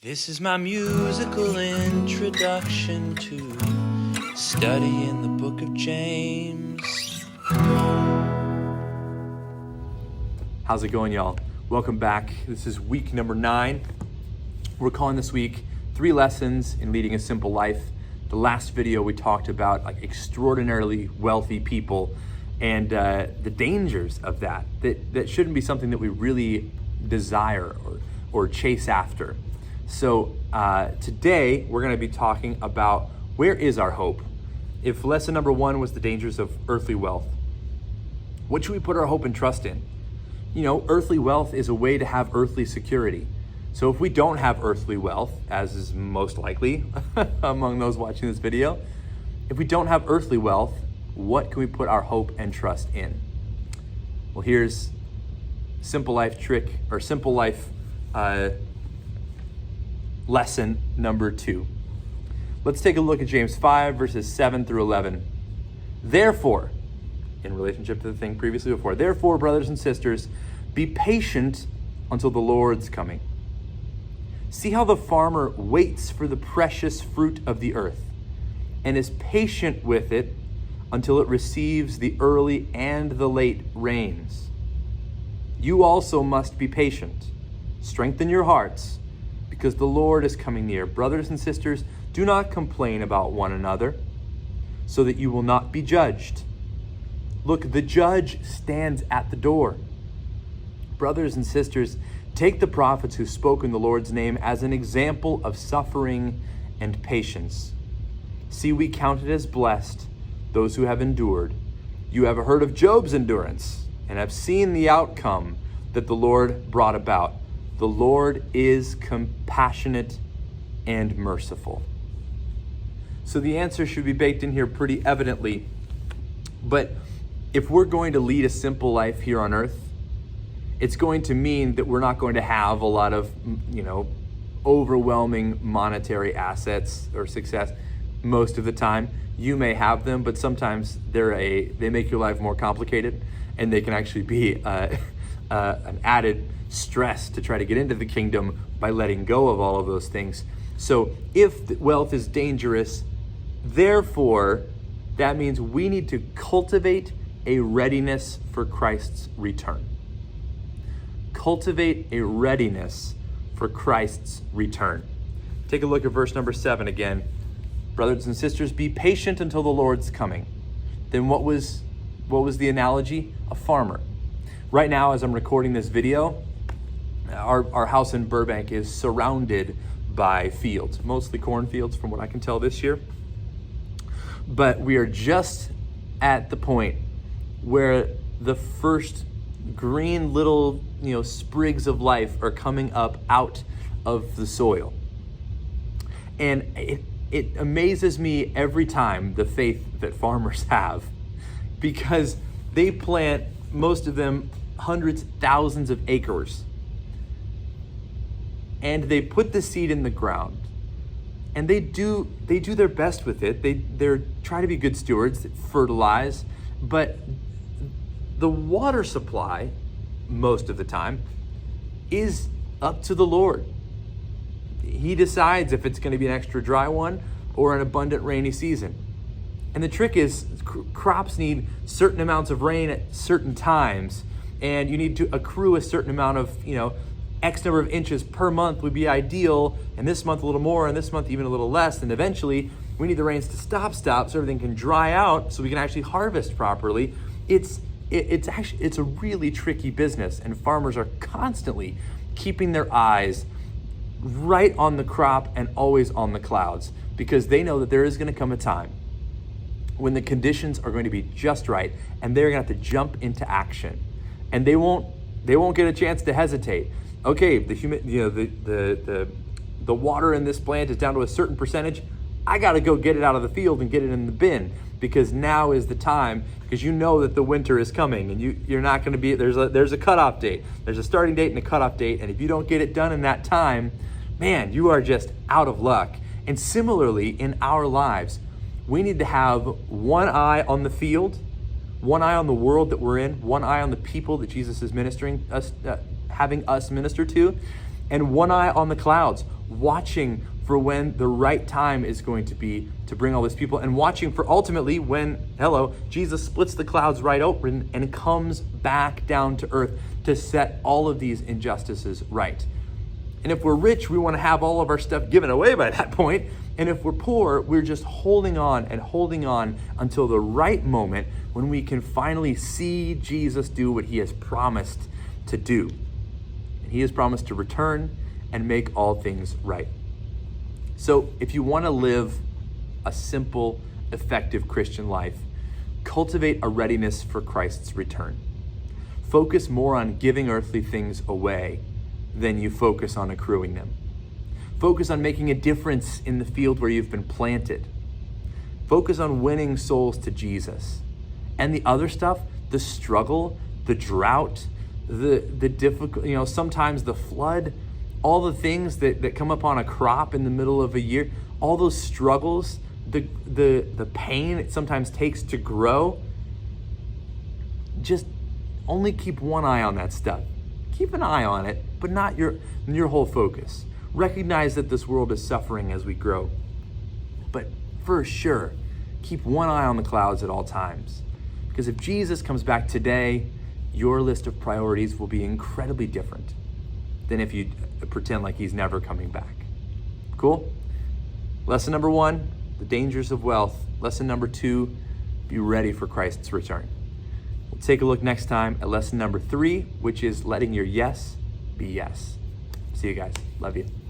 This is my musical introduction to studying the book of James. How's it going, y'all? Welcome back. This is week number 9. We're calling this week 3 lessons in leading a simple life. The last video we talked about extraordinarily wealthy people and the dangers of that shouldn't be something that we really desire or chase after. So today we're going to be talking about where is our hope. If lesson number 1 was the dangers of earthly wealth, what should we put our hope and trust in? You know, earthly wealth is a way to have earthly security. So if we don't have earthly wealth, as is most likely among those watching this video, if we don't have earthly wealth, what can we put our hope and trust in? Well, here's simple life trick or simple life lesson number 2. Let's take a look at James 5 verses 7 through 11. Therefore, in relationship to the thing previously before, therefore, brothers and sisters, be patient until the Lord's coming. See how the farmer waits for the precious fruit of the earth and is patient with it until it receives the early and the late rains. You also must be patient. Strengthen your hearts, because the Lord is coming near. Brothers and sisters, do not complain about one another, so that you will not be judged. Look, the judge stands at the door. Brothers and sisters, take the prophets who spoke in the Lord's name as an example of suffering and patience. See, we count it as blessed those who have endured. You have heard of Job's endurance and have seen the outcome that the Lord brought about. The Lord is compassionate and merciful. So the answer should be baked in here pretty evidently. But if we're going to lead a simple life here on earth, it's going to mean that we're not going to have a lot of, overwhelming monetary assets or success most of the time. You may have them, but sometimes they make your life more complicated, and they can actually be an added stress to try to get into the kingdom by letting go of all of those things. So if wealth is dangerous, therefore, that means we need to cultivate a readiness for Christ's return. Cultivate a readiness for Christ's return. Take a look at verse number 7 again. Brothers and sisters, be patient until the Lord's coming. Then what was the analogy? A farmer. Right now, as I'm recording this video, our house in Burbank is surrounded by fields, mostly cornfields from what I can tell this year. But we are just at the point where the first green little, sprigs of life are coming up out of the soil. And it amazes me every time, the faith that farmers have, because they plant, most of them, hundreds, thousands of acres. And they put the seed in the ground. And they do their best with it. They're trying to be good stewards, fertilize, but the water supply, most of the time, is up to the Lord. He decides if it's going to be an extra dry one or an abundant rainy season. And the trick is crops need certain amounts of rain at certain times, and you need to accrue a certain amount of, X number of inches per month would be ideal, and this month a little more, and this month even a little less, and eventually we need the rains to stop so everything can dry out so we can actually harvest properly. It's a really tricky business, and farmers are constantly keeping their eyes right on the crop and always on the clouds, because they know that there is going to come a time when the conditions are going to be just right, and they're going to have to jump into action, and they won't get a chance to hesitate. Okay, the water in this plant is down to a certain percentage. I got to go get it out of the field and get it in the bin, because now is the time, because you know that the winter is coming, and you're not going to be, there's a cutoff date. There's a starting date and a cutoff date, and if you don't get it done in that time, man, you are just out of luck. And similarly, in our lives, we need to have one eye on the field, one eye on the world that we're in, one eye on the people that Jesus is ministering us, having us minister to, and one eye on the clouds, watching for when the right time is going to be to bring all these people, and watching for ultimately when, Jesus splits the clouds right open and comes back down to earth to set all of these injustices right. And if we're rich, we want to have all of our stuff given away by that point. And if we're poor, we're just holding on until the right moment when we can finally see Jesus do what he has promised to do. And he has promised to return and make all things right. So if you want to live a simple, effective Christian life, cultivate a readiness for Christ's return. Focus more on giving earthly things away than you focus on accruing them. Focus on making a difference in the field where you've been planted. Focus on winning souls to Jesus. And the other stuff, the struggle, the drought, the difficult, sometimes the flood, all the things that come upon a crop in the middle of a year, all those struggles, the pain it sometimes takes to grow, just only keep one eye on that stuff. Keep an eye on it, but not your whole focus. Recognize that this world is suffering as we grow. But for sure, keep one eye on the clouds at all times. Because if Jesus comes back today, your list of priorities will be incredibly different than if you pretend like he's never coming back. Cool? Lesson number 1, the dangers of wealth. Lesson number 2, be ready for Christ's return. We'll take a look next time at lesson number 3, which is letting your yes be yes. See you guys. Love you.